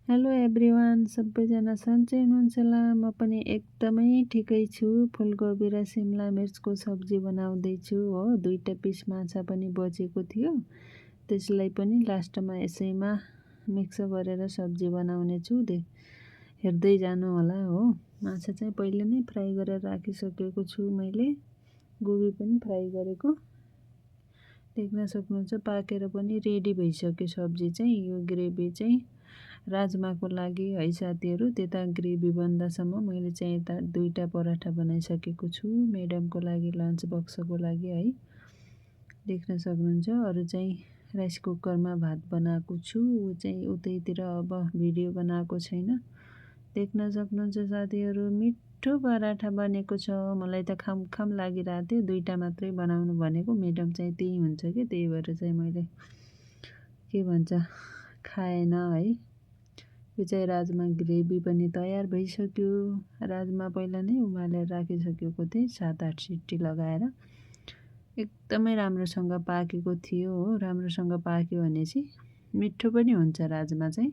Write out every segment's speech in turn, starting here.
Hello everyone, सबैजना सन्चै हुनुहुन्छ होला। म पनि एकदमै ठिकै छु। फुलकोपी र सिमला मिर्चको सब्जी बनाउँदैछु हो। 2टा पिस माछा पनि बचेको थियो, त्यसलाई पनि लास्टमा यसैमा मिक्स गरेर सब्जी बनाउने छु। हेर्दै जानु होला हो। माछा चाहिँ पहिले नै फ्राई गरेर राखिसकेको छु मैले। गोबी पनि फ्राई गरेको देख्न सक्नुहुन्छ। पाकेर पनि रेडी भइसक्यो सब्जी चाहिँ। यो ग्रेभी चाहिँ राजमाको लागि है साथीहरू। त्यता ग्रेभी बन्दासम्म मैले चाहिँ यता 2टा पराठा बनाइसकेको छु म्याडमको लागि, लन्च बक्सको लागि है। देख्न सक्नुहुन्छ। अरू चाहिँ राइस कुकरमा भात बनाएको छु। ऊ चाहिँ उतैतिर अब भिडियो बनाएको छैन। देख्न सक्नुहुन्छ साथीहरू, मिठो पराठा बनेको छ। मलाई त खाम लागिरहेको थियो। 2टा मात्रै बनाउनु भनेको, म्याडम चाहिँ त्यही हुन्छ कि, त्यही भएर चाहिँ मैले के भन्छ खाएन है। यो चाहिँ राजमा ग्रेभी पनि तयार भइसक्यो। राजमा पहिला नै उमालेर राखिसकेको थिएँ 7-8 सिटी लगाएर। एकदमै राम्रोसँग पाकेको थियो हो। राम्रोसँग पाक्यो भने चाहिँ मिठो पनि हुन्छ राजमा चाहिँ।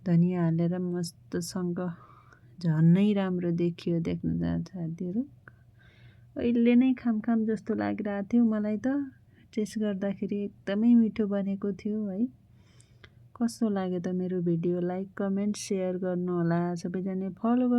धनिया हालेर मस्तसँग झन्नै राम्रो देखियो। देख्न जान्छ साथीहरू, अहिले नै खाम जस्तो लागिरहेको थियो मलाई त। टेस्ट गर्दाखेरि एकदमै मिठो बनेको थियो है। कस्तो लाग्यो त मेरो भिडियो? लाइक, कमेन्ट, सेयर गर्नु होला। सबैजना फलो गर्नु।